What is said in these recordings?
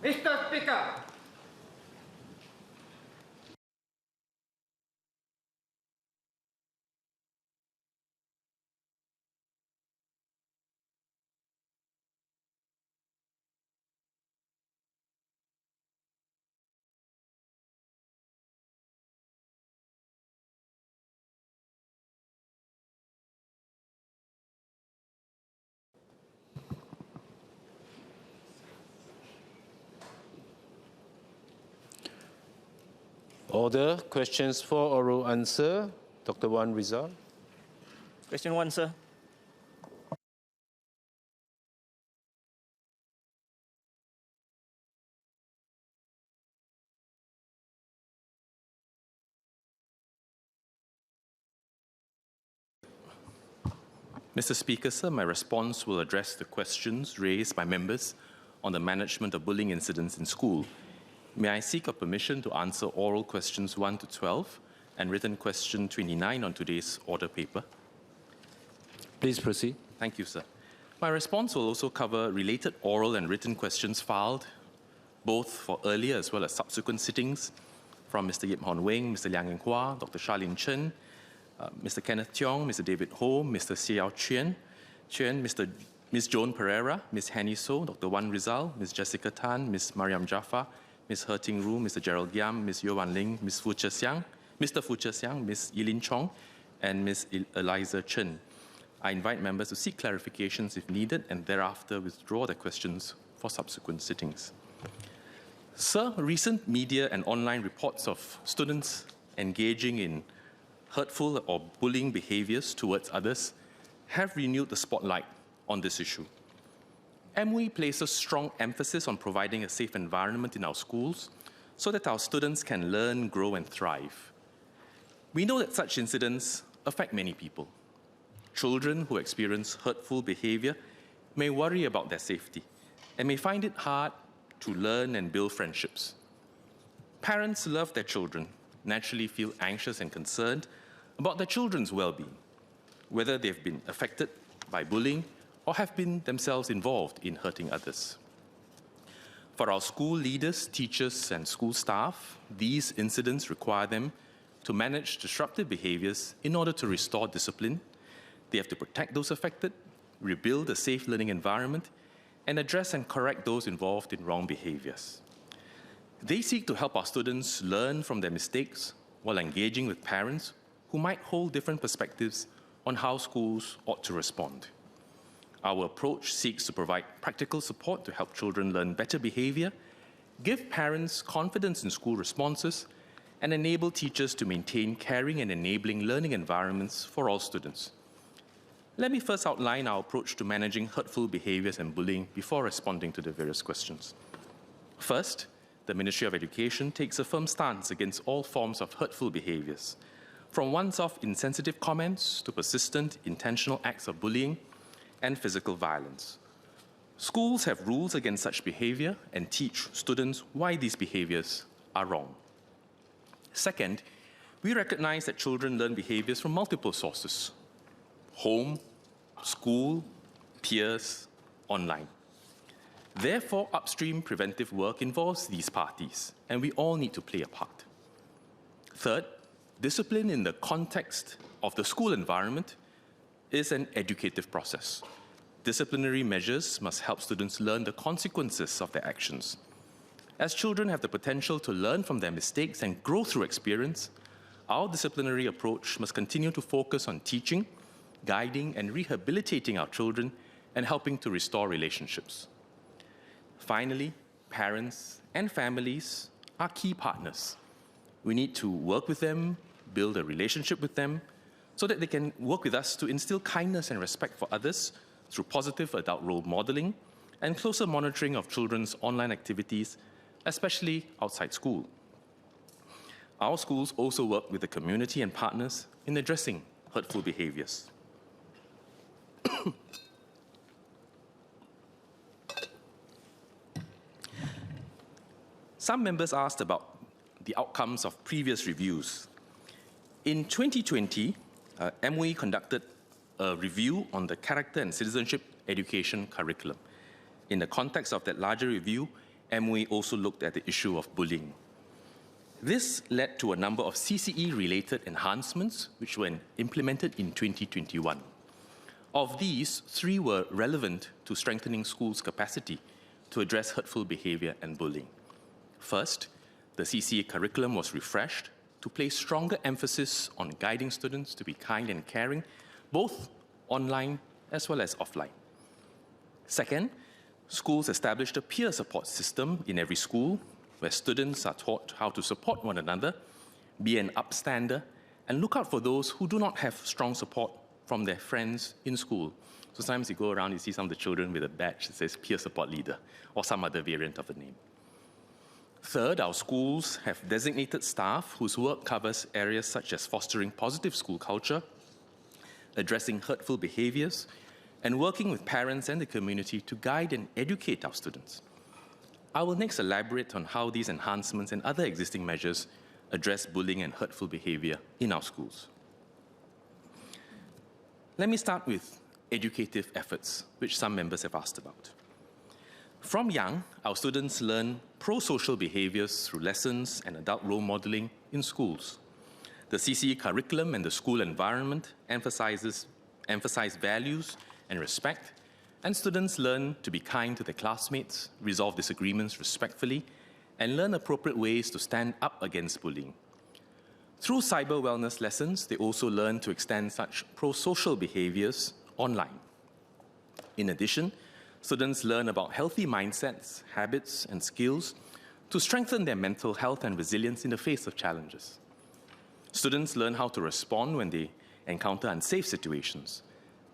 Mr. Speaker, Order. Questions for oral answer. Dr. Wan Rizal. Question 1, sir. Mr. Speaker, sir, my response will address the questions raised by members on the management of bullying incidents in school. May I seek a permission to answer oral questions 1 to 12 and written question 29 on today's order paper? Please proceed. Thank you, sir. My response will also cover related oral and written questions filed, both for earlier as well as subsequent sittings, from Mr. Yip Hon Wing, Mr. Liang Eng Hua, Dr. Charlene Chen, Mr. Kenneth Tiong, Mr. David Ho, Mr. Xiao Chuan, Ms. Joan Pereira, Ms. Hanny So, Dr. Wan Rizal, Ms. Jessica Tan, Ms. Mariam Jaffa, Ms. He Ting Ru, Mr. Gerald Giam, Ms. Yeo Wan Ling, Ms. Fu Che Xiang, Mr. Fu Che Xiang, Ms. Yilin Chong, and Ms. Eliza Chen. I invite members to seek clarifications if needed and thereafter withdraw their questions for subsequent sittings. Sir, recent media and online reports of students engaging in hurtful or bullying behaviours towards others have renewed the spotlight on this issue. MOE places strong emphasis on providing a safe environment in our schools so that our students can learn, grow, and thrive. We know that such incidents affect many people. Children who experience hurtful behaviour may worry about their safety and may find it hard to learn and build friendships. Parents love their children, naturally feel anxious and concerned about their children's well-being, whether they've been affected by bullying or have been themselves involved in hurting others. For our school leaders, teachers, and school staff, these incidents require them to manage disruptive behaviours in order to restore discipline. They have to protect those affected, rebuild a safe learning environment, and address and correct those involved in wrong behaviours. They seek to help our students learn from their mistakes while engaging with parents who might hold different perspectives on how schools ought to respond. Our approach seeks to provide practical support to help children learn better behaviour, give parents confidence in school responses, and enable teachers to maintain caring and enabling learning environments for all students. Let me first outline our approach to managing hurtful behaviours and bullying before responding to the various questions. First, the Ministry of Education takes a firm stance against all forms of hurtful behaviours, from once-off insensitive comments to persistent, intentional acts of bullying and physical violence. Schools have rules against such behaviour and teach students why these behaviours are wrong. Second, we recognise that children learn behaviours from multiple sources: home, school, peers, online. Therefore, upstream preventive work involves these parties, and we all need to play a part. Third, discipline in the context of the school environment is an educative process. Disciplinary measures must help students learn the consequences of their actions. As children have the potential to learn from their mistakes and grow through experience, our disciplinary approach must continue to focus on teaching, guiding, and rehabilitating our children and helping to restore relationships. Finally, parents and families are key partners. We need to work with them, build a relationship with them, so that they can work with us to instill kindness and respect for others through positive adult role modeling and closer monitoring of children's online activities, especially outside school. Our schools also work with the community and partners in addressing hurtful behaviours. Some members asked about the outcomes of previous reviews. In 2020, MOE conducted a review on the character and citizenship education curriculum. In the context of that larger review, MOE also looked at the issue of bullying. This led to a number of CCE-related enhancements which were implemented in 2021. Of these, 3 were relevant to strengthening schools' capacity to address hurtful behavior and bullying. First, the CCE curriculum was refreshed to place stronger emphasis on guiding students to be kind and caring, both online as well as offline. Second, schools established a peer support system in every school where students are taught how to support one another, be an upstander, and look out for those who do not have strong support from their friends in school. So sometimes you go around, you see some of the children with a badge that says peer support leader or some other variant of the name. Third, our schools have designated staff whose work covers areas such as fostering positive school culture, addressing hurtful behaviors, and working with parents and the community to guide and educate our students. I will next elaborate on how these enhancements and other existing measures address bullying and hurtful behavior in our schools. Let me start with educative efforts, which some members have asked about. From young, our students learn pro-social behaviors through lessons and adult role modeling in schools. The CCE curriculum and the school environment emphasize values and respect, and students learn to be kind to their classmates, resolve disagreements respectfully, and learn appropriate ways to stand up against bullying. Through cyber wellness lessons, they also learn to extend such pro-social behaviors online. In addition, students learn about healthy mindsets, habits, and skills to strengthen their mental health and resilience in the face of challenges. Students learn how to respond when they encounter unsafe situations.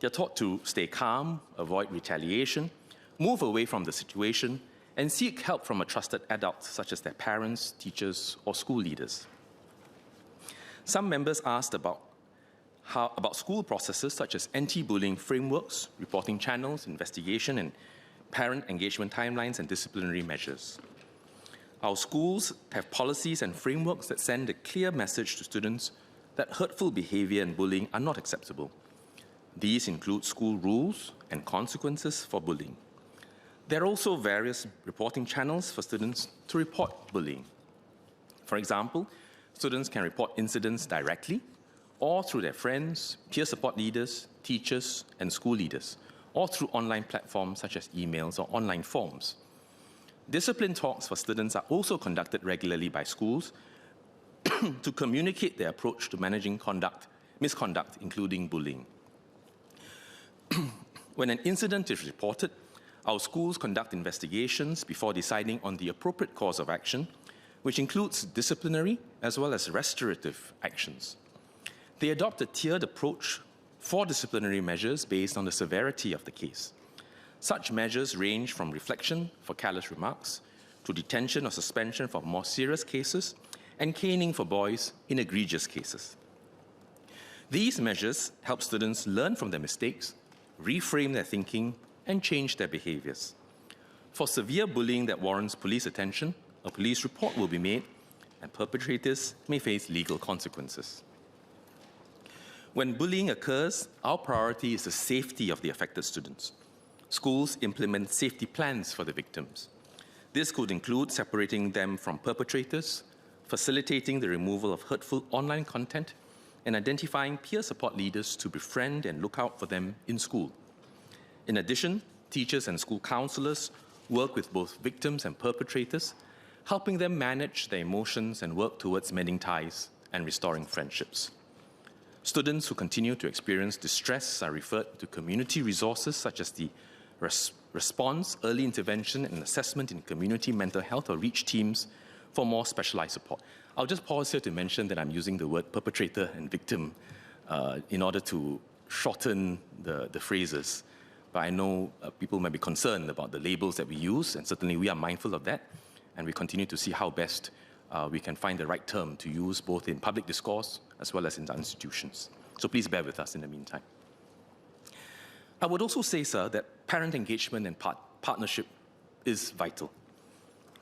They're taught to stay calm, avoid retaliation, move away from the situation, and seek help from a trusted adult, such as their parents, teachers, or school leaders. Some members asked about school processes such as anti-bullying frameworks, reporting channels, investigation, and parent engagement timelines and disciplinary measures. Our schools have policies and frameworks that send a clear message to students that hurtful behavior and bullying are not acceptable. These include school rules and consequences for bullying. There are also various reporting channels for students to report bullying. For example, students can report incidents directly or through their friends, peer support leaders, teachers, and school leaders, or through online platforms such as emails or online forms. Discipline talks for students are also conducted regularly by schools to communicate their approach to managing misconduct, including bullying. When an incident is reported, our schools conduct investigations before deciding on the appropriate course of action, which includes disciplinary as well as restorative actions. They adopt a tiered approach for disciplinary measures based on the severity of the case. Such measures range from reflection for careless remarks to detention or suspension for more serious cases and caning for boys in egregious cases. These measures help students learn from their mistakes, reframe their thinking, and change their behaviors. For severe bullying that warrants police attention, a police report will be made, and perpetrators may face legal consequences. When bullying occurs, our priority is the safety of the affected students. Schools implement safety plans for the victims. This could include separating them from perpetrators, facilitating the removal of hurtful online content, and identifying peer support leaders to befriend and look out for them in school. In addition, teachers and school counselors work with both victims and perpetrators, helping them manage their emotions and work towards mending ties and restoring friendships. Students who continue to experience distress are referred to community resources such as the Response, Early Intervention and Assessment in Community Mental Health or REACH teams for more specialized support. I'll just pause here to mention that I'm using the word perpetrator and victim in order to shorten the phrases. But I know people might be concerned about the labels that we use, and certainly we are mindful of that, and we continue to see how best we can find the right term to use both in public discourse as well as in the institutions. So please bear with us in the meantime. I would also say, sir, that parent engagement and partnership is vital.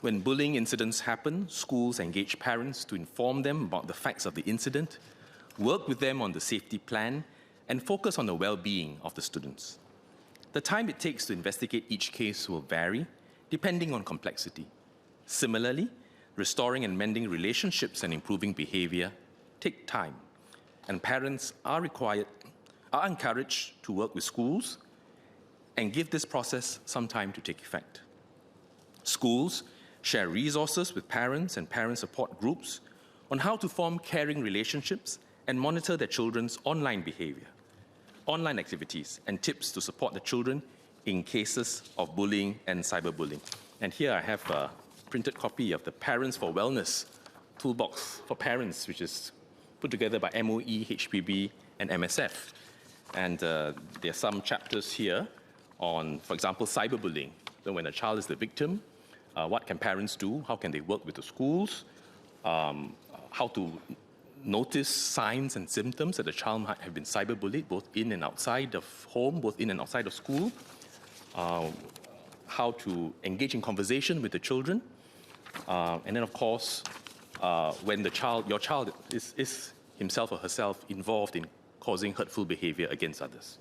When bullying incidents happen, schools engage parents to inform them about the facts of the incident, work with them on the safety plan, and focus on the well-being of the students. The time it takes to investigate each case will vary, depending on complexity. Similarly, restoring and mending relationships and improving behavior take time, and parents are encouraged to work with schools and give this process some time to take effect. Schools share resources with parents and parent support groups on how to form caring relationships and monitor their children's online behavior, online activities, and tips to support the children in cases of bullying and cyberbullying. And here I have a printed copy of the Parents for Wellness Toolbox for Parents, which is put together by MOE, HPB, and MSF. And there are some chapters here on, for example, cyberbullying. So when a child is the victim, what can parents do? How can they work with the schools? How to notice signs and symptoms that a child might have been cyberbullied, both in and outside of home, both in and outside of school. How to engage in conversation with the children. And then, of course, when your child is himself or herself involved in causing hurtful behavior against others.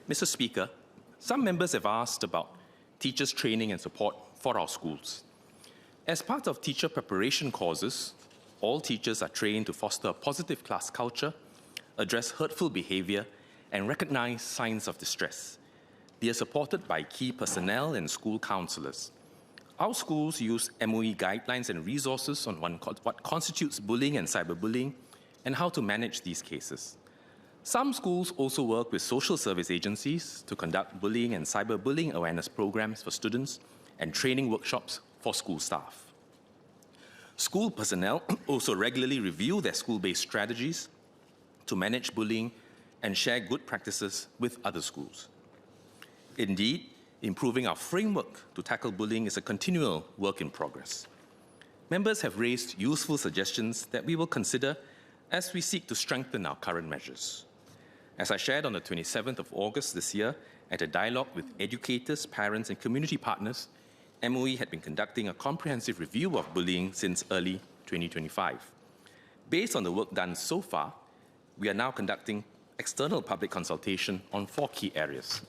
Mr. Speaker, some members have asked about teachers' training and support for our schools. As part of teacher preparation courses, all teachers are trained to foster a positive class culture, address hurtful behavior, and recognize signs of distress. They are supported by key personnel and school counselors. Our schools use MOE guidelines and resources on what constitutes bullying and cyberbullying and how to manage these cases. Some schools also work with social service agencies to conduct bullying and cyberbullying awareness programs for students and training workshops for school staff. School personnel also regularly review their school-based strategies to manage bullying and share good practices with other schools. Indeed, improving our framework to tackle bullying is a continual work in progress. Members have raised useful suggestions that we will consider as we seek to strengthen our current measures. As I shared on the 27th of August this year at a dialogue with educators, parents, and community partners, MOE had been conducting a comprehensive review of bullying since early 2025. Based on the work done so far, we are now conducting external public consultation on 4 key areas.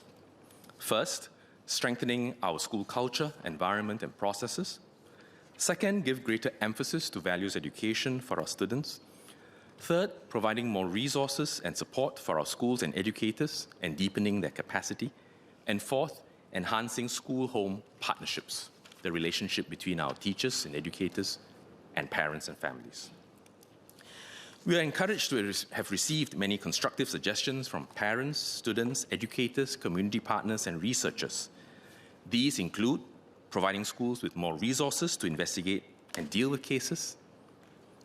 First, strengthening our school culture, environment, and processes. Second, give greater emphasis to values education for our students. Third, providing more resources and support for our schools and educators and deepening their capacity. And fourth, enhancing school-home partnerships, the relationship between our teachers and educators and parents and families. We are encouraged to have received many constructive suggestions from parents, students, educators, community partners, and researchers. These include providing schools with more resources to investigate and deal with cases,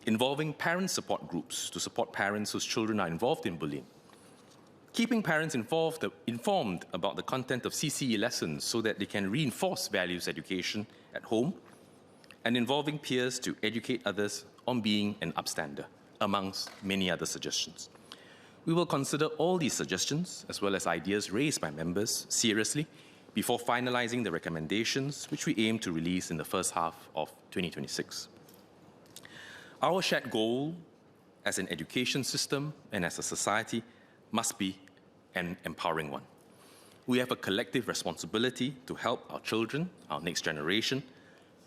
involving parent support groups to support parents whose children are involved in bullying, keeping parents informed about the content of CCE lessons so that they can reinforce values education at home, and involving peers to educate others on being an upstander, amongst many other suggestions. We will consider all these suggestions, as well as ideas raised by members, seriously before finalizing the recommendations, which we aim to release in the first half of 2026. Our shared goal as an education system and as a society must be an empowering one. We have a collective responsibility to help our children, our next generation,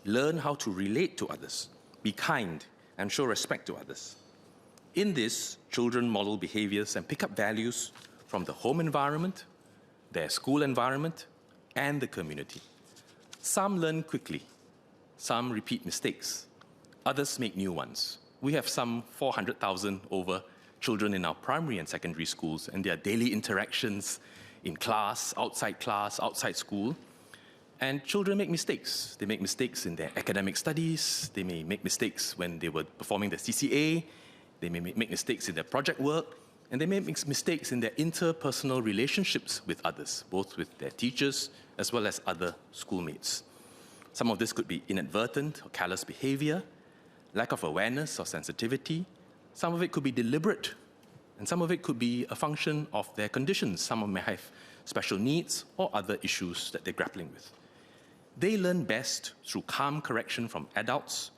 learn how to relate to others, be kind, and show respect to others. In this, children model behaviors and pick up values from the home environment, their school environment, and the community. Some learn quickly, some repeat mistakes, others make new ones. We have some 400,000 over children in our primary and secondary schools, and their daily interactions in class, outside school. And children make mistakes. They make mistakes in their academic studies. They may make mistakes when they were performing the CCA. They may make mistakes in their project work. And they may make mistakes in their interpersonal relationships with others, both with their teachers as well as other schoolmates. Some of this could be inadvertent or callous behavior, lack of awareness or sensitivity. Some of it could be deliberate, and some of it could be a function of their conditions. Some of them may have special needs or other issues that they're grappling with. They learn best through calm correction from adults,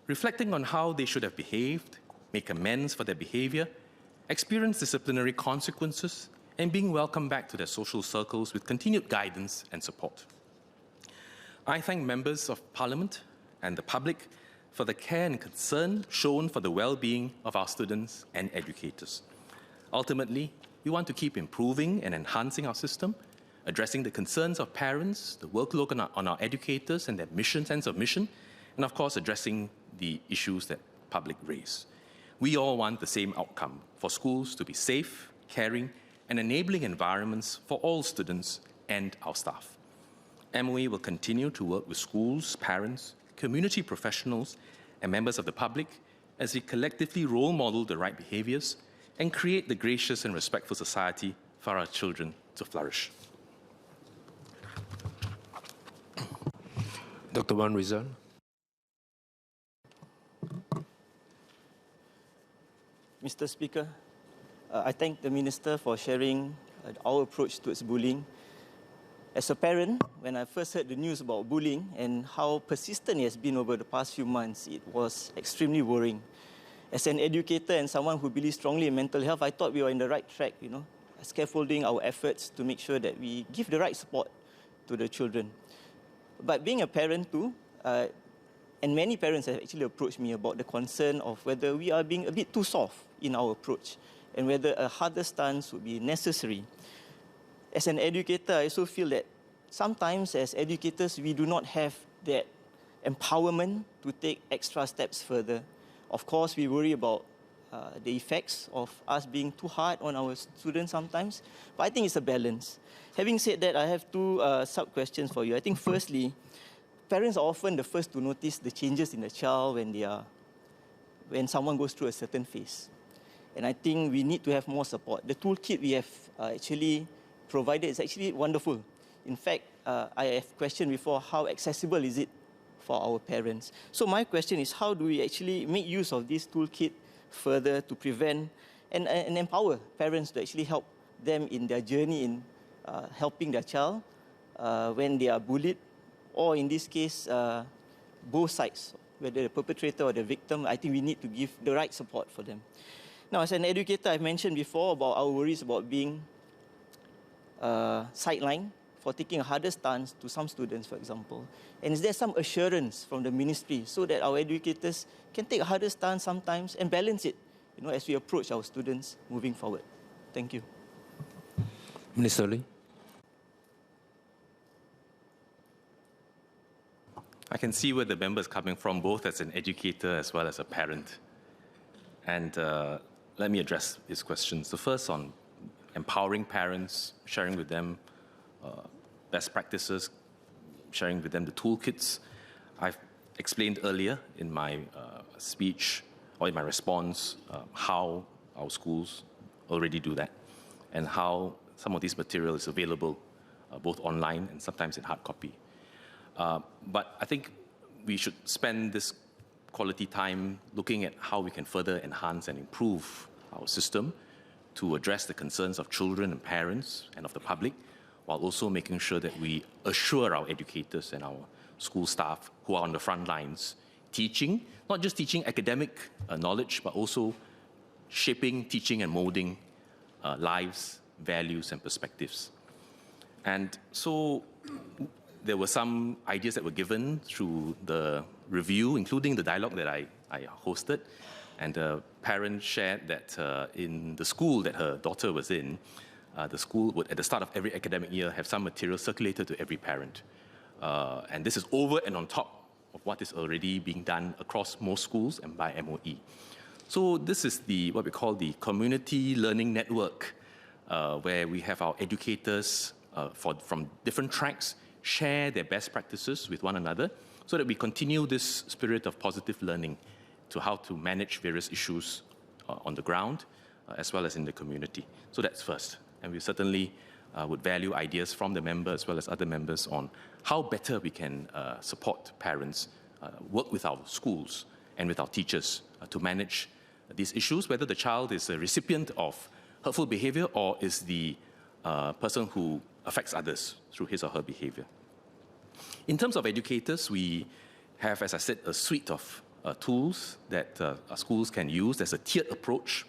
reflecting on how they should have behaved, make amends for their behavior, experience disciplinary consequences, and being welcomed back to their social circles with continued guidance and support. I thank members of Parliament and the public for the care and concern shown for the well-being of our students and educators. Ultimately, we want to keep improving and enhancing our system, addressing the concerns of parents, the workload on our educators and their sense of mission, and of course addressing the issues that public raise. We all want the same outcome, for schools to be safe, caring, and enabling environments for all students and our staff. MOE will continue to work with schools, parents, community professionals, and members of the public as we collectively role model the right behaviours and create the gracious and respectful society for our children to flourish. Dr. Wan Rizal. Mr. Speaker, I thank the Minister for sharing our approach towards bullying. As a parent, when I first heard the news about bullying and how persistent it has been over the past few months, it was extremely worrying. As an educator and someone who believes strongly in mental health, I thought we were in the right track, scaffolding our efforts to make sure that we give the right support to the children. But being a parent too, and many parents have actually approached me about the concern of whether we are being a bit too soft in our approach and whether a harder stance would be necessary. As an educator, I also feel that sometimes as educators, we do not have that empowerment to take extra steps further. Of course, we worry about the effects of us being too hard on our students sometimes, but I think it's a balance. Having said that, I have two sub-questions for you. I think firstly, parents are often the first to notice the changes in the child when someone goes through a certain phase. And I think we need to have more support. The toolkit we have actually provided is actually wonderful. In fact, I have questioned before how accessible is it for our parents. So my question is, how do we actually make use of this toolkit further to prevent and empower parents to actually help them in their journey in helping their child when they are bullied, or in this case, both sides, whether the perpetrator or the victim. I think we need to give the right support for them. Now, as an educator, I've mentioned before about our worries about being sidelined for taking a harder stance to some students, for example. And is there some assurance from the ministry so that our educators can take a harder stance sometimes and balance it, as we approach our students moving forward? Thank you. Minister Lee. I can see where the member is coming from, both as an educator as well as a parent. And let me address his questions. The first on empowering parents, sharing with them best practices, sharing with them the toolkits. I've explained earlier in my speech or in my response how our schools already do that and how some of this material is available both online and sometimes in hard copy. But I think we should spend this quality time looking at how we can further enhance and improve our system to address the concerns of children and parents and of the public, while also making sure that we assure our educators and our school staff who are on the front lines teaching, not just teaching academic knowledge, but also shaping, teaching and molding lives, values and perspectives. And so there were some ideas that were given through the review, including the dialogue that I hosted. And a parent shared that in the school that her daughter was in, the school would, at the start of every academic year, have some material circulated to every parent. And this is over and on top of what is already being done across most schools and by MOE. So this is what we call the community learning network, where we have our educators from different tracks share their best practices with one another so that we continue this spirit of positive learning to how to manage various issues on the ground as well as in the community. So that's first. And we certainly would value ideas from the member as well as other members on how better we can support parents, work with our schools and with our teachers to manage these issues, whether the child is a recipient of hurtful behavior or is the person who affects others through his or her behavior. In terms of educators, we have, as I said, a suite of tools that our schools can use. There's a tiered approach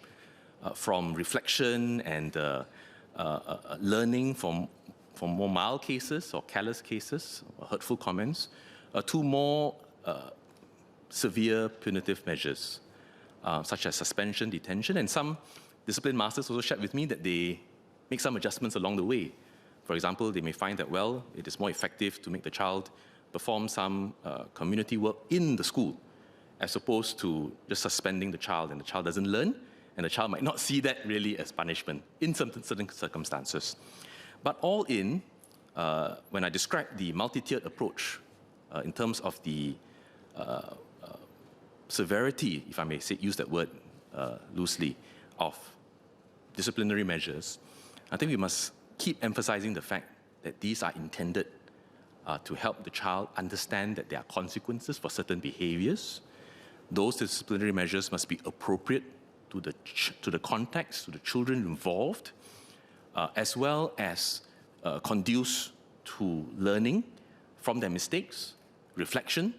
from reflection and learning from more mild cases or careless cases, or hurtful comments, to more severe punitive measures, such as suspension, detention, and some discipline masters also shared with me that they make some adjustments along the way. For example, they may find that, well, it is more effective to make the child perform some community work in the school, as opposed to just suspending the child, and the child doesn't learn, and the child might not see that really as punishment in certain circumstances. But all in, when I describe the multi-tiered approach in terms of the severity, if I may use that word loosely, of disciplinary measures, I think we must keep emphasizing the fact that these are intended to help the child understand that there are consequences for certain behaviors. Those disciplinary measures must be appropriate to the context, to the children involved, as well as conduce to learning from their mistakes, reflection,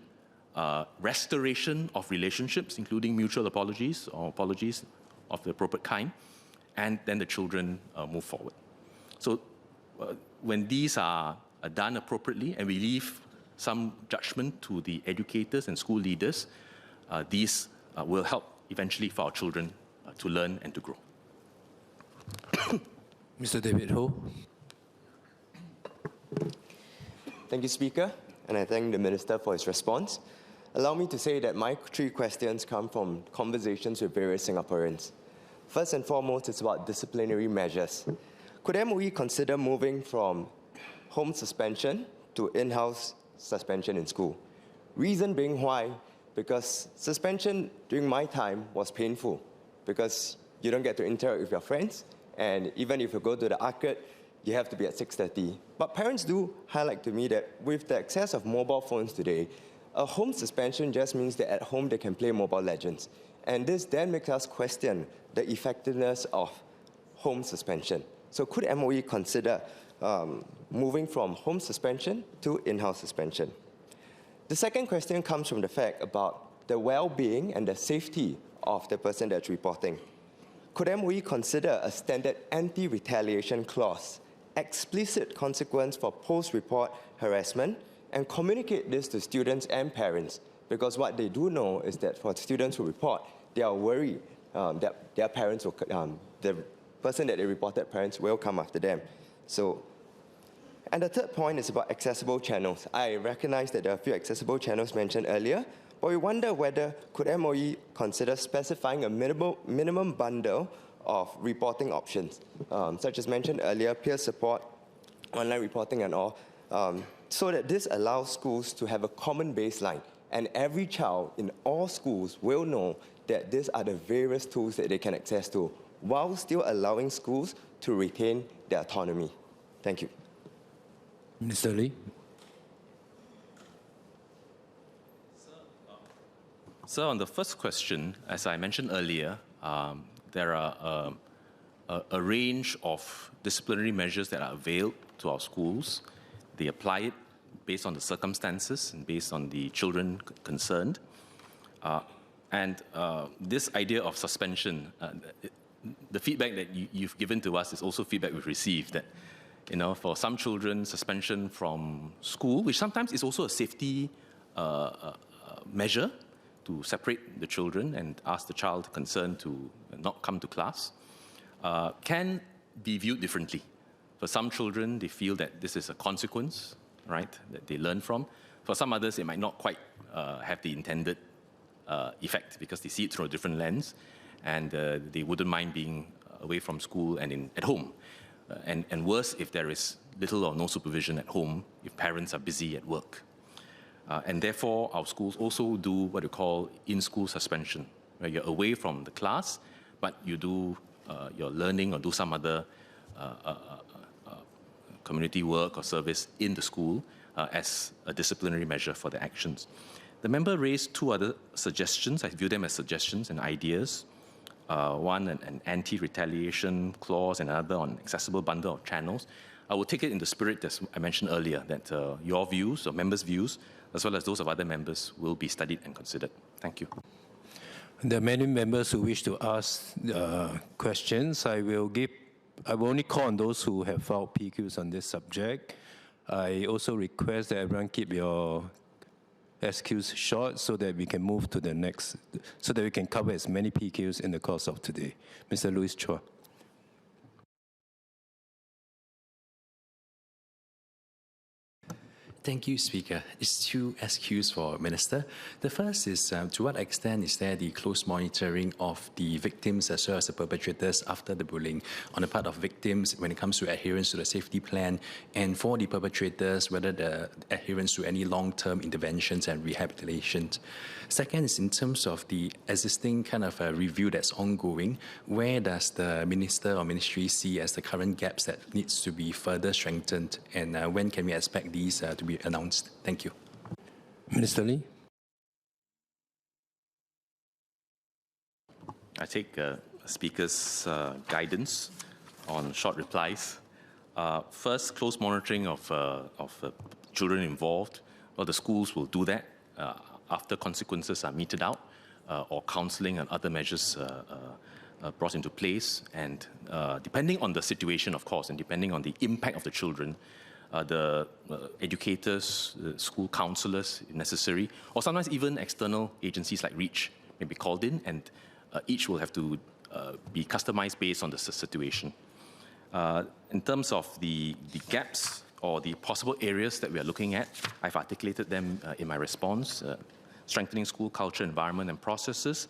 restoration of relationships, including mutual apologies or apologies of the appropriate kind, and then the children move forward. So when these are done appropriately and we leave some judgment to the educators and school leaders, these will help eventually for our children to learn and to grow. Mr. David Ho. Thank you, Speaker, and I thank the Minister for his response. Allow me to say that my 3 questions come from conversations with various Singaporeans. First and foremost, it's about disciplinary measures. Could MOE consider moving from home suspension to in-house suspension in school? Reason being why? Because suspension during my time was painful, because you don't get to interact with your friends, and even if you go to the arcade, you have to be at 6:30. But parents do highlight to me that with the access of mobile phones today, a home suspension just means that at home they can play Mobile Legends. And this then makes us question the effectiveness of home suspension. So could MOE consider moving from home suspension to in-house suspension? The second question comes from the fact about the well-being and the safety of the person that's reporting. Could MOE consider a standard anti-retaliation clause, explicit consequence for post-report harassment, and communicate this to students and parents? Because what they do know is that for students who report, they are worried that their parents will, the person that they reported parents will come after them. So, and the third point is about accessible channels. I recognize that there are a few accessible channels mentioned earlier, but we wonder whether could MOE consider specifying a minimum bundle of reporting options, such as mentioned earlier, peer support, online reporting and all, so that this allows schools to have a common baseline, and every child in all schools will know that these are the various tools that they can access to, while still allowing schools to retain their autonomy. Thank you. Minister Lee. So on the first question, as I mentioned earlier, there are a range of disciplinary measures that are availed to our schools. They apply it based on the circumstances and based on the children concerned. And this idea of suspension, the feedback that you've given to us is also feedback we've received, that for some children, suspension from school, which sometimes is also a safety measure to separate the children and ask the child concerned to not come to class, can be viewed differently. For some children, they feel that this is a consequence, right, that they learn from. For some others, it might not quite have the intended effect because they see it through a different lens, and they wouldn't mind being away from school and at home. And worse if there is little or no supervision at home, if parents are busy at work. And therefore, our schools also do what we call in-school suspension, where you're away from the class, but you do your learning or do some other community work or service in the school as a disciplinary measure for the actions. The member raised 2 other suggestions. I view them as suggestions and ideas. One, an anti-retaliation clause, and another on accessible bundle of channels. I will take it in the spirit that I mentioned earlier, that your views or members' views, as well as those of other members, will be studied and considered. Thank you. There are many members who wish to ask questions. I will give I will only call on those who have filed PQs on this subject. I also request that everyone keep your SQs short so that we can move to the next, so that we can cover as many PQs in the course of today. Mr. Louis Chua. Thank you, Speaker. It's two SQs for Minister. The first is to what extent is there the close monitoring of the victims as well as the perpetrators after the bullying on the part of victims when it comes to adherence to the safety plan, and for the perpetrators, whether the adherence to any long-term interventions and rehabilitations. Second is in terms of the existing kind of review that's ongoing, where does the Minister or Ministry see as the current gaps that needs to be further strengthened, and when can we expect these to be announced? Thank you. Minister Lee. I take Speaker's guidance on short replies. First, close monitoring of children involved. Well, the schools will do that after consequences are meted out or counselling and other measures brought into place. And depending on the situation, of course, and depending on the impact of the children, the educators, the school counsellors, if necessary, or sometimes even external agencies like REACH may be called in, and each will have to be customized based on the situation. In terms of the gaps or the possible areas that we are looking at, I've articulated them in my response. Strengthening school culture, environment and processes,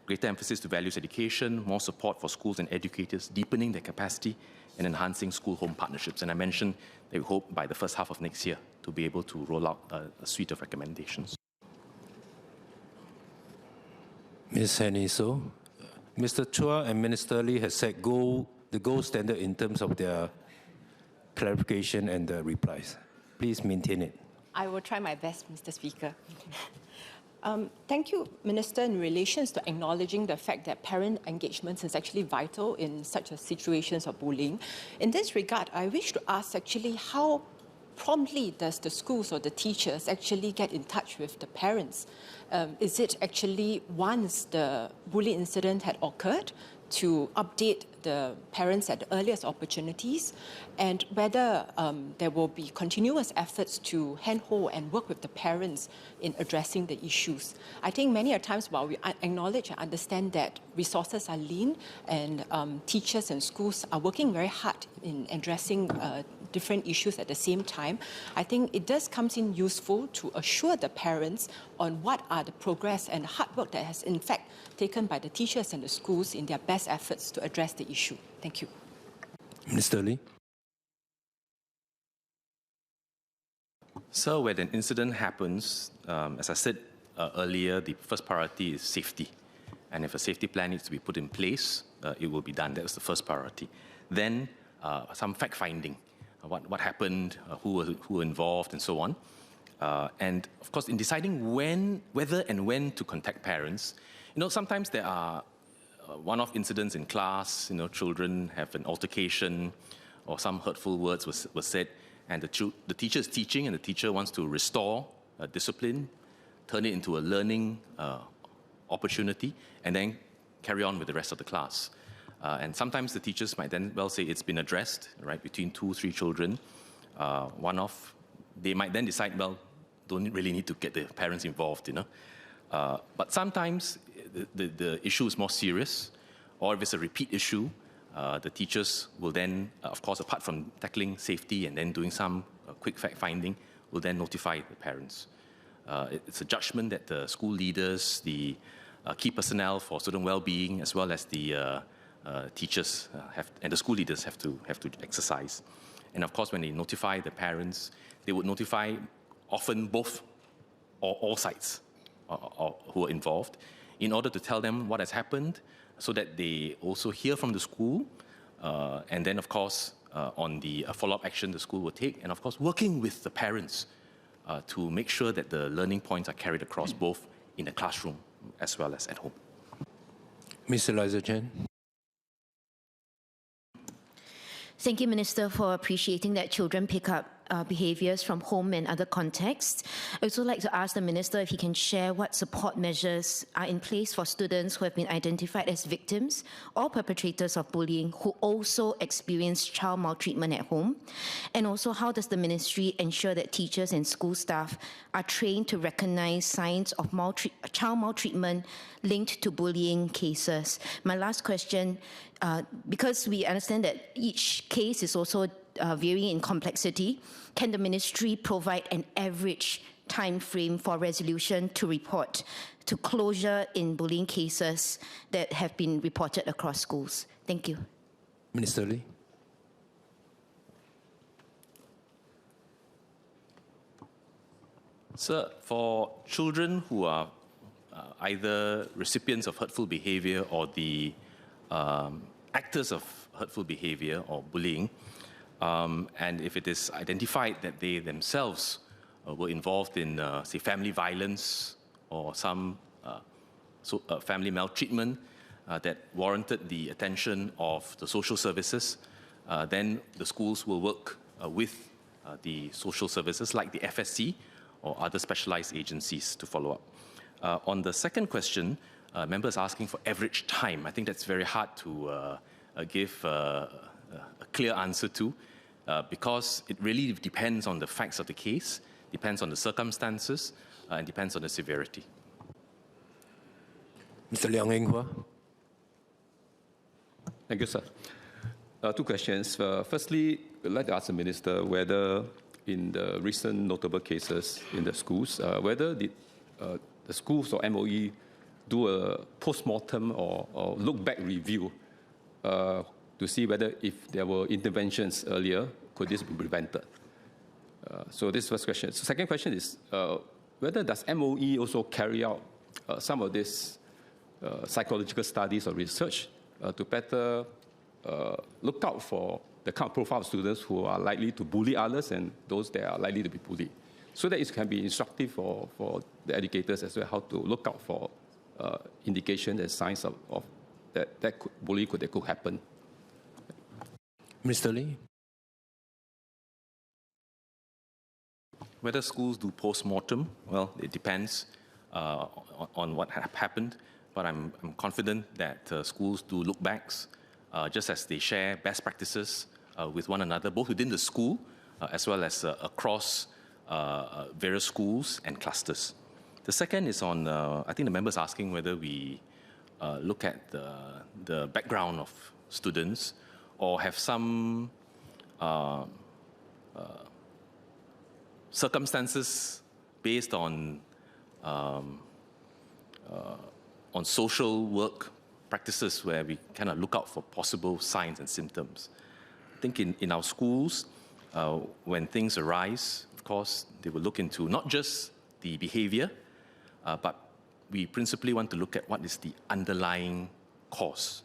greater emphasis to values education, more support for schools and educators, deepening their capacity, and enhancing school-home partnerships. And I mentioned that we hope by the first half of next year to be able to roll out a suite of recommendations. Ms. Heniso, Mr. Chua and Minister Lee has set the gold standard in terms of their clarification and the replies. Please maintain it. I will try my best, Mr. Speaker. Thank you, Minister, in relation to acknowledging the fact that parent engagement is actually vital in such a situations of bullying. In this regard, I wish to ask actually how promptly does the schools or the teachers actually get in touch with the parents? Is it actually once the bullying incident had occurred to update the parents at the earliest opportunities, and whether there will be continuous efforts to handhold and work with the parents in addressing the issues. I think many a times while we acknowledge and understand that resources are lean and teachers and schools are working very hard in addressing different issues at the same time, I think it does come in useful to assure the parents on what are the progress and hard work that has in fact taken by the teachers and the schools in their best efforts to address the issue. Thank you. Minister Lee. So when an incident happens, as I said earlier, the first priority is safety. And if a safety plan needs to be put in place, it will be done. That's the first priority. Then some fact-finding. What happened, who were involved, and so on. And of course, in deciding whether and when to contact parents, sometimes there are one-off incidents in class. Children have an altercation, or some hurtful words was said, and the teacher is teaching, and the teacher wants to restore discipline, turn it into a learning opportunity, and then carry on with the rest of the class. And sometimes the teachers might then say it's been addressed, right, between 2-3 children, one-off. They might then decide, don't really need to get the parents involved, But sometimes the issue is more serious, or if it's a repeat issue, the teachers will then, of course, apart from tackling safety and then doing some quick fact-finding, will then notify the parents. It's a judgment that the school leaders, the key personnel for student well-being, as well as the teachers and the school leaders have to exercise. And of course, when they notify the parents, they would notify often both or all sides who are involved in order to tell them what has happened, so that they also hear from the school, and then of course on the follow-up action the school will take, and of course working with the parents to make sure that the learning points are carried across both in the classroom as well as at home. Ms. Eliza Chen. Thank you, Minister, for appreciating that children pick up behaviours from home and other contexts. I'd also like to ask the Minister if he can share what support measures are in place for students who have been identified as victims or perpetrators of bullying who also experience child maltreatment at home. And also, how does the Ministry ensure that teachers and school staff are trained to recognise signs of child maltreatment linked to bullying cases? My last question, because we understand that each case is also varying in complexity, can the Ministry provide an average time frame for resolution to report to closure in bullying cases that have been reported across schools? Thank you. Minister Lee. Sir, for children who are either recipients of hurtful behaviour or the actors of hurtful behaviour or bullying, and if it is identified that they themselves were involved in, say, family violence or some family maltreatment that warranted the attention of the social services, then the schools will work with the social services like the FSC or other specialized agencies to follow up. On the second question, members asking for average time. I think that's very hard to give a clear answer to because it really depends on the facts of the case, depends on the circumstances, and depends on the severity. Mr. Liang Eng Hua. Thank you, sir. Two questions. Firstly, I'd like to ask the Minister whether in the recent notable cases in the schools, whether the schools or MOE do a post-mortem or look-back review to see whether if there were interventions earlier, could this be prevented? So this is the first question. So second question is, whether does MOE also carry out some of these psychological studies or research to better look out for the kind of profile of students who are likely to bully others and those that are likely to be bullied, so that it can be instructive for the educators as well how to look out for indications and signs of that bullying could happen. Mr. Lee. Whether schools do post-mortem, well, it depends on what happened, but I'm confident that schools do look-backs, just as they share best practices with one another, both within the school as well as across various schools and clusters. The second is on, I think the member's asking whether we look at the background of students or have some circumstances based on social work practices where we kind of look out for possible signs and symptoms. I think in our schools, when things arise, of course, they will look into not just the behavior, but we principally want to look at what is the underlying cause.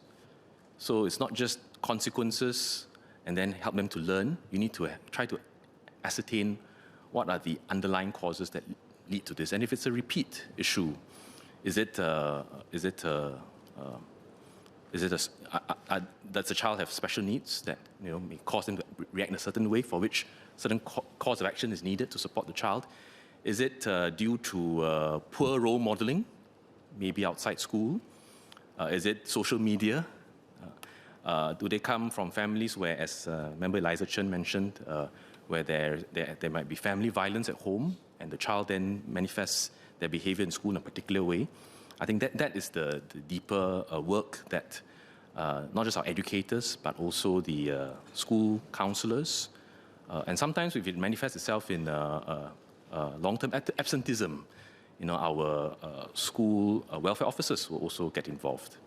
So it's not just consequences and then help them to learn. You need to try to ascertain what are the underlying causes that lead to this. And if it's a repeat issue, does the child have special needs that may cause them to react in a certain way for which certain course of action is needed to support the child? Is it due to poor role modeling, maybe outside school? Is it social media? Do they come from families where, as Member Eliza Chen mentioned, where there might be family violence at home and the child then manifests their behavior in school in a particular way? I think that is the deeper work that not just our educators, but also the school counselors, and sometimes if it manifests itself in long-term absenteeism, our school welfare officers will also get involved.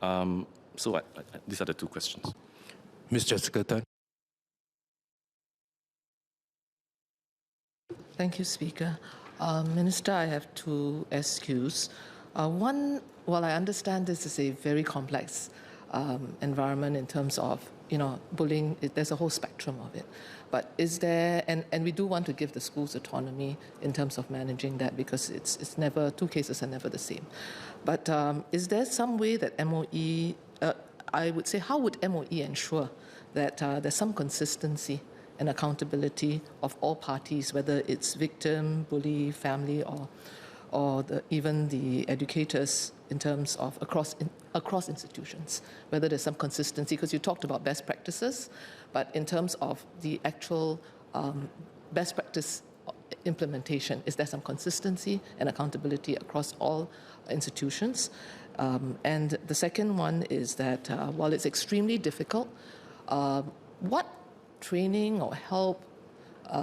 So these are the two questions. Ms. Jessica Tan. Thank you, Speaker. Minister, I have two SQs. One, while I understand this is a very complex environment in terms of, bullying, there's a whole spectrum of it. But is there, and we do want to give the schools autonomy in terms of managing that because it's never, two cases are never the same. But is there some way that MOE, I would say, how would MOE ensure that there's some consistency and accountability of all parties, whether it's victim, bully, family, or even the educators in terms of across institutions, whether there's some consistency, because you talked about best practices, but in terms of the actual best practice implementation, is there some consistency and accountability across all institutions? And the second one is that while it's extremely difficult, what training or help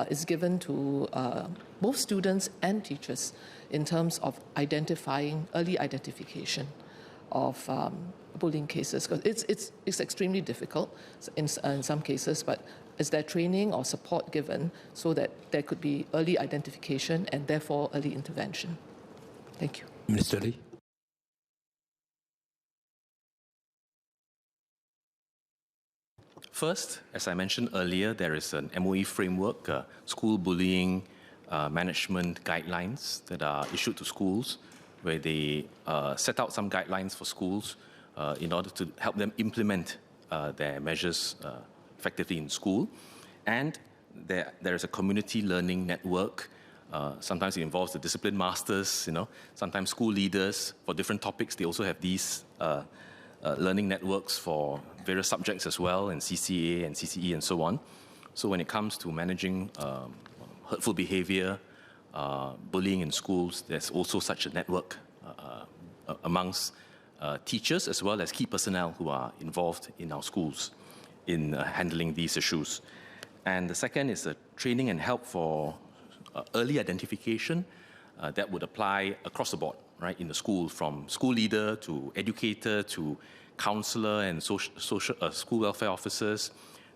is given to both students and teachers in terms of early identification of bullying cases? Because it's extremely difficult in some cases, but is there training or support given so that there could be early identification and therefore early intervention? Thank you. Minister Lee. First, as I mentioned earlier, there is an MOE framework, school bullying management guidelines that are issued to schools, where they set out some guidelines for schools in order to help them implement their measures effectively in school. And there is a community learning network. Sometimes it involves the discipline masters, sometimes school leaders for different topics. They also have these learning networks for various subjects as well, and CCA and CCE and so on. So when it comes to managing hurtful behavior, bullying in schools, there's also such a network amongst teachers as well as key personnel who are involved in our schools in handling these issues. And the second is training and help for early identification that would apply across the board, right, in the school, from school leader to educator to counselor and school welfare officers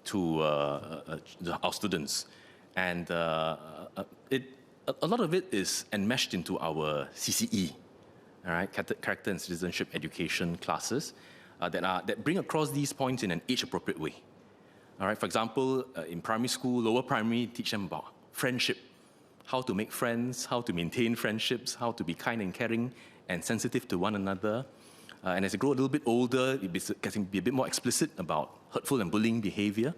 to our students. And a lot of it is enmeshed into our CCE, all right, character and citizenship education classes that bring across these points in an age-appropriate way. All right, for example, in primary school, lower primary, teach them about friendship, how to make friends, how to maintain friendships, how to be kind and caring and sensitive to one another. And as they grow a little bit older, it can be a bit more explicit about hurtful and bullying behavior,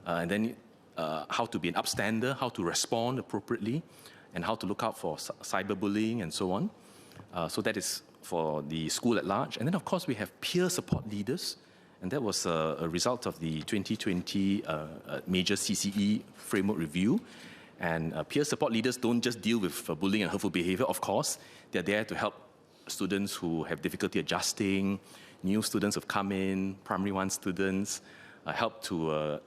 and then how to be an upstander, how to respond appropriately, and how to look out for cyberbullying and so on. So that is for the school at large. And then, of course, we have peer support leaders, and that was a result of the 2020 major CCE framework review. And peer support leaders don't just deal with bullying and hurtful behavior, of course. They're there to help students who have difficulty adjusting, new students who've come in, primary one students, help to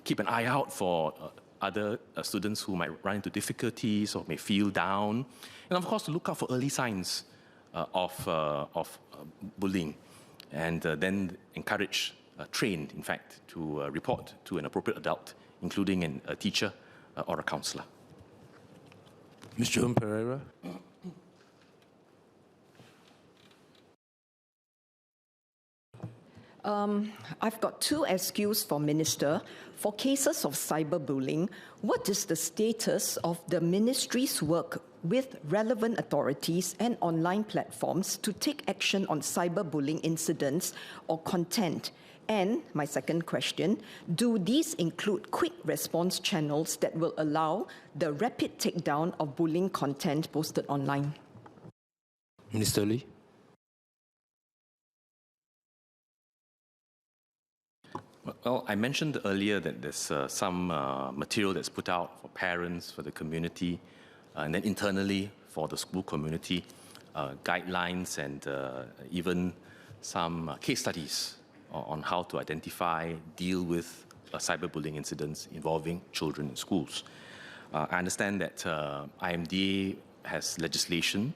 keep an eye out for other students who might run into difficulties or may feel down. And of course, to look out for early signs of bullying, and then encourage, train, in fact, to report to an appropriate adult, including a teacher or a counsellor. Mr. Pereira. I've got two SQs for Minister. For cases of cyberbullying, what is the status of the Ministry's work with relevant authorities and online platforms to take action on cyberbullying incidents or content? And my second question, do these include quick response channels that will allow the rapid takedown of bullying content posted online? Minister Lee. Well, I mentioned earlier that there's some material that's put out for parents, for the community, and then internally for the school community, guidelines and even some case studies on how to identify, deal with cyberbullying incidents involving children in schools. I understand that IMDA has legislation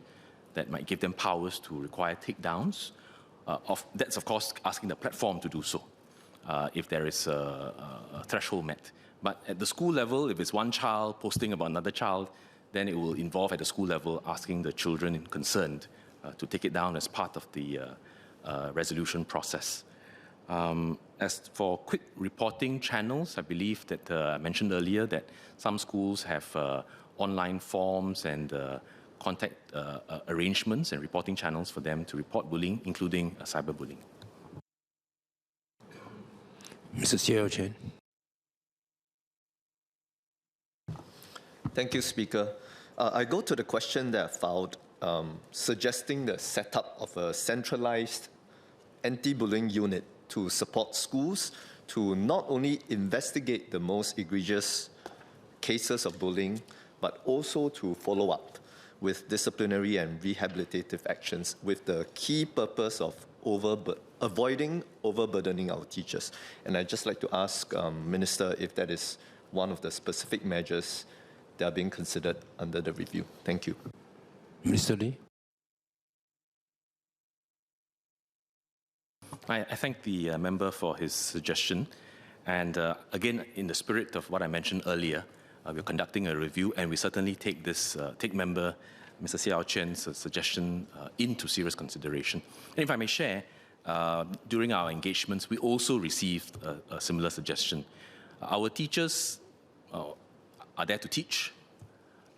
that might give them powers to require takedowns. That's, of course, asking the platform to do so if there is a threshold met. But at the school level, if it's one child posting about another child, then it will involve at the school level asking the children concerned to take it down as part of the resolution process. As for quick reporting channels, I believe that I mentioned earlier that some schools have online forms and contact arrangements and reporting channels for them to report bullying, including cyberbullying. Mrs. Yeo Chen. Thank you, Speaker. I go to the question that I filed, suggesting the setup of a centralized anti-bullying unit to support schools to not only investigate the most egregious cases of bullying, but also to follow up with disciplinary and rehabilitative actions with the key purpose of avoiding overburdening our teachers. And I'd just like to ask Minister if that is one of the specific measures that are being considered under the review. Thank you. Mr. Lee. I thank the member for his suggestion. And again, in the spirit of what I mentioned earlier, we're conducting a review, and we certainly take this, take member Mr. Xiao Chen's suggestion into serious consideration. And if I may share, during our engagements, we also received a similar suggestion. Our teachers are there to teach,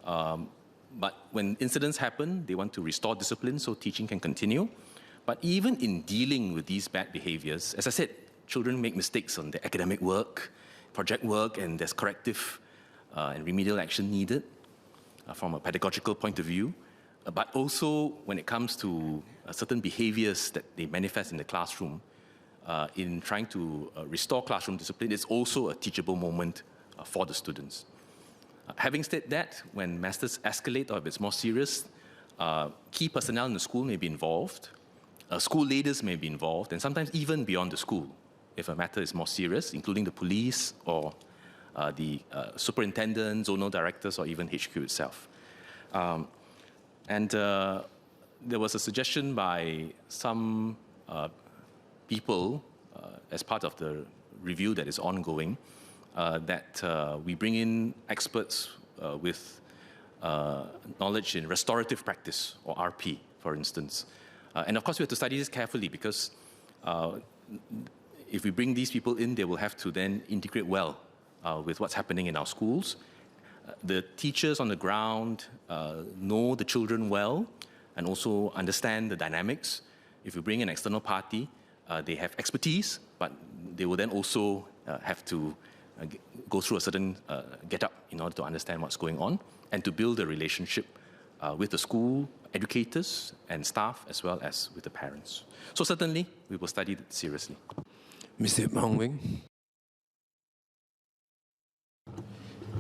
but when incidents happen, they want to restore discipline so teaching can continue. But even in dealing with these bad behaviors, as I said, children make mistakes on their academic work, project work, and there's corrective and remedial action needed from a pedagogical point of view. But also when it comes to certain behaviors that they manifest in the classroom, in trying to restore classroom discipline, it's also a teachable moment for the students. Having said that, when matters escalate or if it's more serious, key personnel in the school may be involved, school leaders may be involved, and sometimes even beyond the school, if a matter is more serious, including the police or the superintendent, zonal directors, or even HQ itself. There was a suggestion by some people as part of the review that is ongoing that we bring in experts with knowledge in restorative practice, or RP, for instance. And of course, we have to study this carefully because if we bring these people in, they will have to then integrate well with what's happening in our schools. The teachers on the ground know the children well and also understand the dynamics. If you bring an external party, they have expertise, but they will then also have to go through a certain get-up in order to understand what's going on and to build a relationship with the school, educators and staff, as well as with the parents. So certainly, we will study it seriously. Mr. Hong Wing.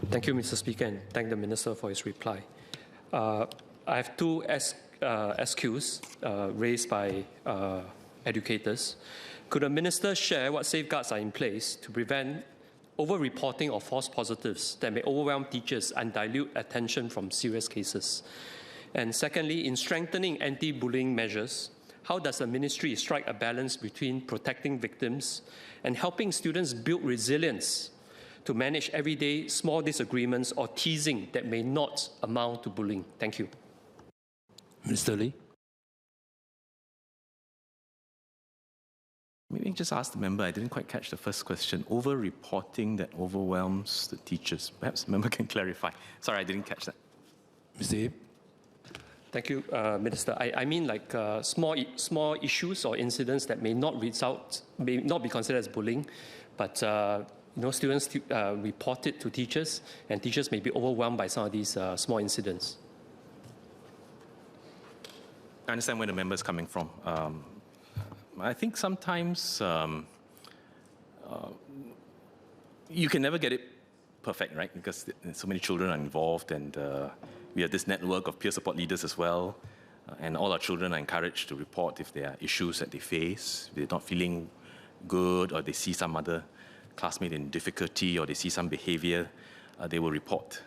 Thank you, Mr. Speaker, and thank the Minister for his reply. I have two SQs raised by educators. Could the Minister share what safeguards are in place to prevent over-reporting of false positives that may overwhelm teachers and dilute attention from serious cases? And secondly, in strengthening anti-bullying measures, how does the Ministry strike a balance between protecting victims and helping students build resilience to manage everyday small disagreements or teasing that may not amount to bullying? Thank you. Mr. Lee. Maybe just ask the member, I didn't quite catch the first question. Over-reporting that overwhelms the teachers. Perhaps the member can clarify. Sorry, I didn't catch that. Mr. Yip. Thank you, Minister. I mean like small issues or incidents that may not be considered as bullying, but students report it to teachers, and teachers may be overwhelmed by some of these small incidents. I understand where the member is coming from. I think sometimes you can never get it perfect, right? Because so many children are involved, and we have this network of peer support leaders as well. And all our children are encouraged to report if there are issues that they face, if they're not feeling good, or they see some other classmate in difficulty, or they see some behavior, they will report.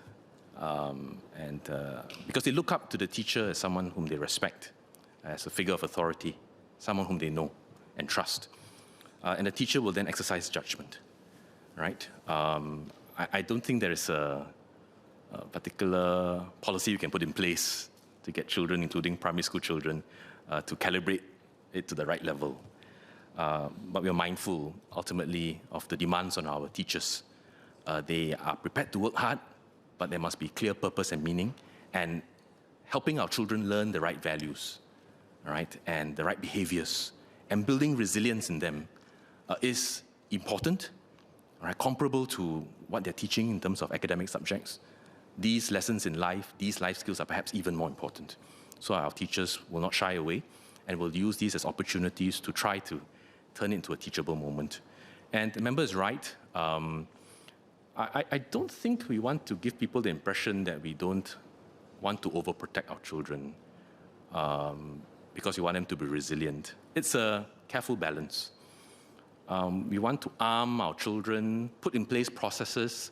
Because they look up to the teacher as someone whom they respect, as a figure of authority, someone whom they know and trust. And the teacher will then exercise judgment, right? I don't think there is a particular policy you can put in place to get children, including primary school children, to calibrate it to the right level. But we are mindful, ultimately, of the demands on our teachers. They are prepared to work hard, but there must be clear purpose and meaning, and helping our children learn the right values, right, and the right behaviors, and building resilience in them is important, right, comparable to what they're teaching in terms of academic subjects, these lessons in life, these life skills are perhaps even more important. So our teachers will not shy away and will use these as opportunities to try to turn it into a teachable moment. And the member is right. I don't think we want to give people the impression that we don't want to overprotect our children because we want them to be resilient. It's a careful balance. We want to arm our children, put in place processes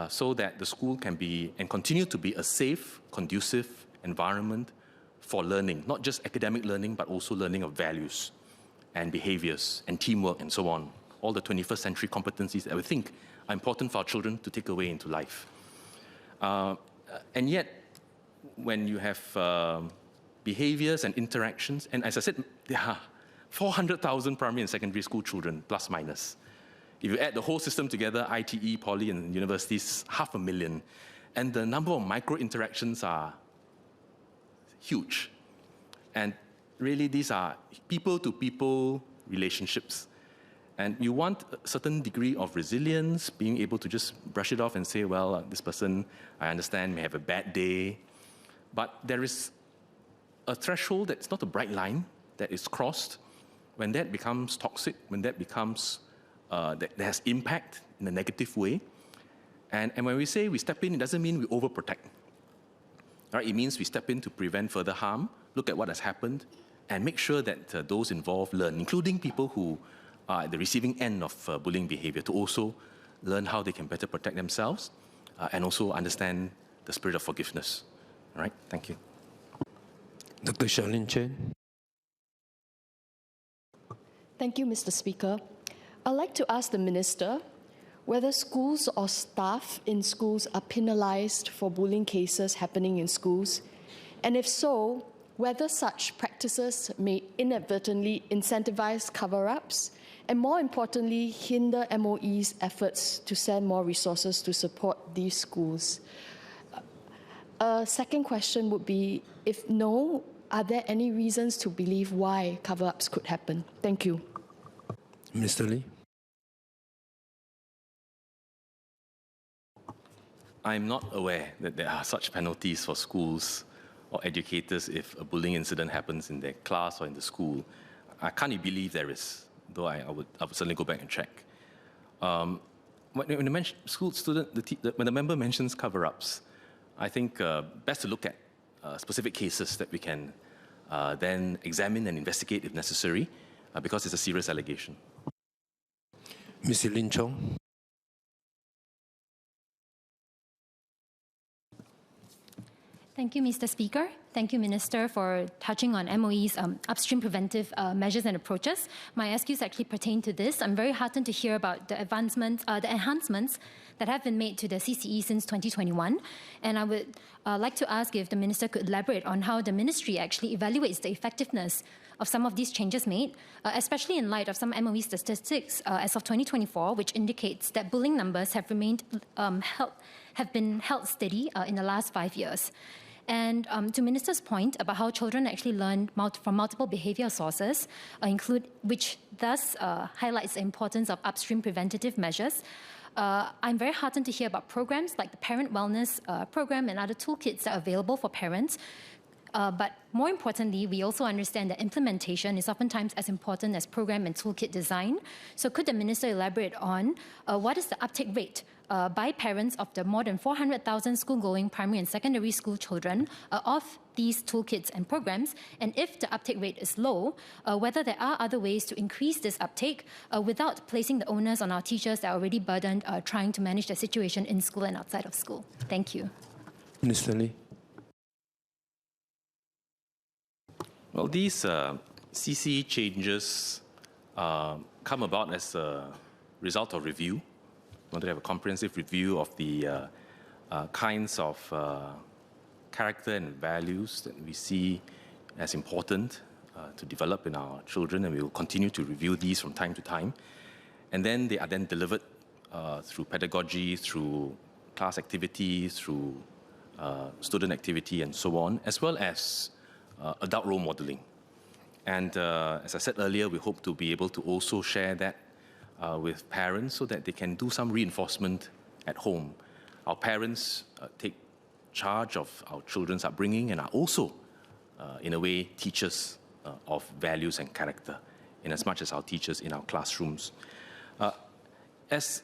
so that the school can be and continue to be a safe, conducive environment for learning, not just academic learning, but also learning of values and behaviors and teamwork and so on. All the 21st century competencies that we think are important for our children to take away into life. And yet, when you have behaviors and interactions, and as I said, there are 400,000 primary and secondary school children, plus minus. If you add the whole system together, ITE, poly, and universities, 500,000. And the number of micro-interactions are huge. And really, these are people-to-people relationships. And you want a certain degree of resilience, being able to just brush it off and say, well, this person, I understand, may have a bad day. But there is a threshold that's not a bright line that is crossed. When that becomes toxic, when that becomes, that has impact in a negative way. And when we say we step in, it doesn't mean we overprotect. Right? It means we step in to prevent further harm, look at what has happened, and make sure that those involved learn, including people who are at the receiving end of bullying behavior, to also learn how they can better protect themselves and also understand the spirit of forgiveness. All right? Thank you. Dr. Charlene Chen. Thank you, Mr. Speaker. I'd like to ask the Minister whether schools or staff in schools are penalized for bullying cases happening in schools, and if so, whether such practices may inadvertently incentivize cover-ups and, more importantly, hinder MOE's efforts to send more resources to support these schools. A second question would be, if no, are there any reasons to believe why cover-ups could happen? Thank you. Mr. Lee. I'm not aware that there are such penalties for schools or educators if a bullying incident happens in their class or in the school. I can't believe there is, though I would certainly go back and check. When the member mentions cover-ups, I think best to look at specific cases that we can then examine and investigate if necessary, because it's a serious allegation. Ms. Lin Chong. Thank you, Mr. Speaker. Thank you, Minister, for touching on MOE's upstream preventive measures and approaches. My SQs actually pertain to this. I'm very heartened to hear about the enhancements that have been made to the CCE since 2021. And I would like to ask if the Minister could elaborate on how the Ministry actually evaluates the effectiveness of some of these changes made, especially in light of some MOE statistics as of 2024, which indicates that bullying numbers have remained have been held steady in the last 5 years. And to Minister's point about how children actually learn from multiple behaviour sources, which thus highlights the importance of upstream preventative measures, I'm very heartened to hear about programs like the Parent Wellness Program and other toolkits that are available for parents. But more importantly, we also understand that implementation is oftentimes as important as program and toolkit design. So could the Minister elaborate on what is the uptake rate by parents of the more than 400,000 school-going primary and secondary school children of these toolkits and programs, and if the uptake rate is low, whether there are other ways to increase this uptake without placing the onus on our teachers that are already burdened trying to manage the situation in school and outside of school. Thank you. Minister Lee. Well, these CCE changes come about as a result of review. We want to have a comprehensive review of the kinds of character and values that we see as important to develop in our children, and we will continue to review these from time to time. And then they are then delivered through pedagogy, through class activities, through student activity, and so on, as well as adult role modeling. And as I said earlier, we hope to be able to also share that with parents so that they can do some reinforcement at home. Our parents take charge of our children's upbringing and are also, in a way, teachers of values and character, in as much as our teachers in our classrooms. As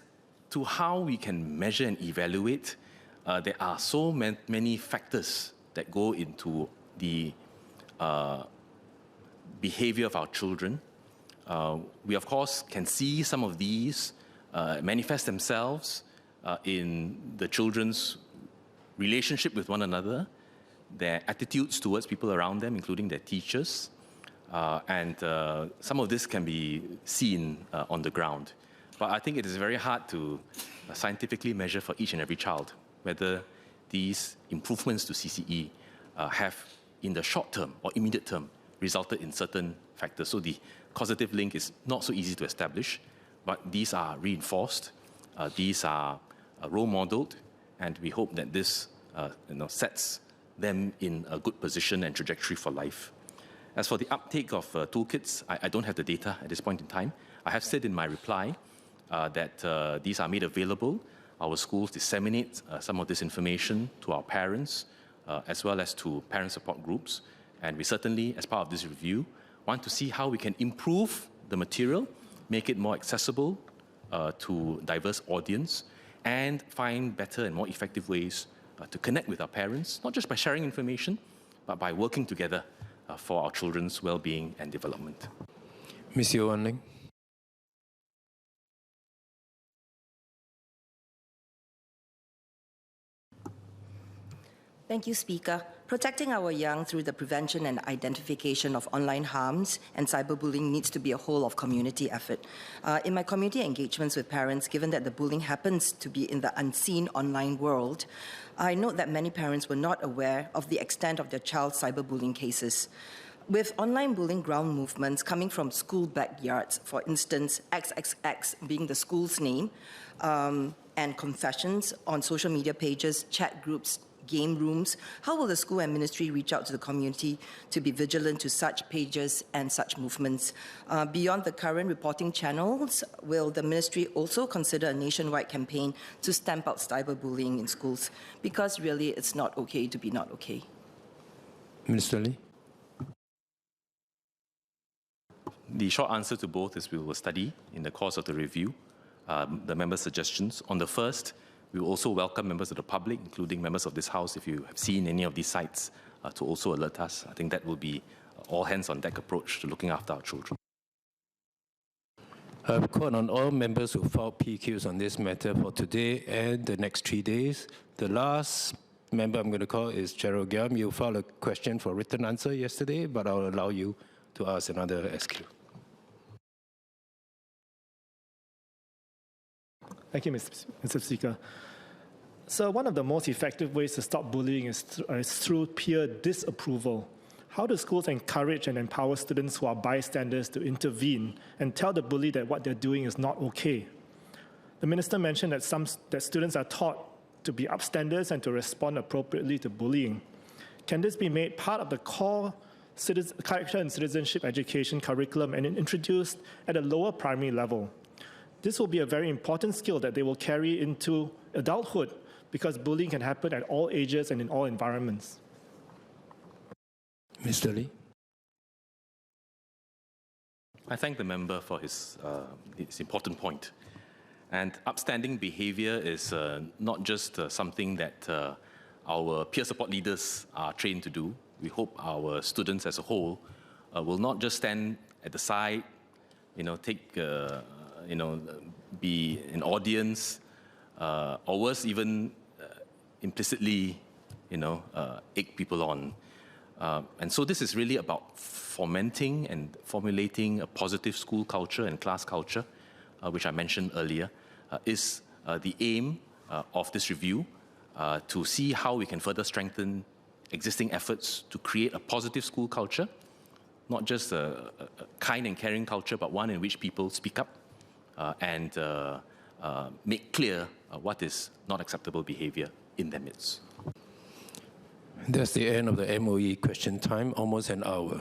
to how we can measure and evaluate, there are so many factors that go into the behavior of our children. We, of course, can see some of these manifest themselves in the children's relationship with one another, their attitudes towards people around them, including their teachers, and some of this can be seen on the ground. But I think it is very hard to scientifically measure for each and every child whether these improvements to CCE have, in the short term or immediate term, resulted in certain factors. So the causative link is not so easy to establish, but these are reinforced, these are role modeled, and we hope that this sets them in a good position and trajectory for life. As for the uptake of toolkits, I don't have the data at this point in time. I have said in my reply that these are made available. Our schools disseminate some of this information to our parents, as well as to parent support groups. And we certainly, as part of this review, want to see how we can improve the material, make it more accessible to diverse audience, and find better and more effective ways to connect with our parents, not just by sharing information, but by working together for our children's well-being and development. Ms. Yeo Wan Ling. Thank you, Speaker. Protecting our young through the prevention and identification of online harms and cyberbullying needs to be a whole of community effort. In my community engagements with parents, given that the bullying happens to be in the unseen online world, I note that many parents were not aware of the extent of their child's cyberbullying cases. With online bullying ground movements coming from school backyards, for instance, XXX being the school's name, and confessions on social media pages, chat groups, game rooms, how will the school and ministry reach out to the community to be vigilant to such pages and such movements? Beyond the current reporting channels, will the ministry also consider a nationwide campaign to stamp out cyberbullying in schools? Because really, it's not okay to be not okay. Minister Lee. The short answer to both is we will study in the course of the review the members' suggestions. On the first, we will also welcome members of the public, including members of this House, if you have seen any of these sites, to also alert us. I think that will be all hands-on-deck approach to looking after our children. I've called on all members who filed PQs on this matter for today and the next 3 days. The last member I'm going to call is Gerald Giam. You filed a question for written answer yesterday, but I'll allow you to ask another SQ. Thank you, Mr. Speaker. So one of the most effective ways to stop bullying is through peer disapproval. How do schools encourage and empower students who are bystanders to intervene and tell the bully that what they're doing is not okay? The minister mentioned that that students are taught to be upstanders and to respond appropriately to bullying. Can this be made part of the core character and citizenship education curriculum and introduced at a lower primary level? This will be a very important skill that they will carry into adulthood, because bullying can happen at all ages and in all environments. Mr. Lee. I thank the member for his important point. And upstanding behavior is not just something that our peer support leaders are trained to do. We hope our students as a whole will not just stand at the side, be an audience, or worse, even implicitly, egg people on. And so this is really about fomenting and formulating a positive school culture and class culture, which I mentioned earlier, is the aim of this review, to see how we can further strengthen existing efforts to create a positive school culture, not just a kind and caring culture, but one in which people speak up and make clear what is not acceptable behavior in their midst. That's the end of the MOE question time, almost an hour.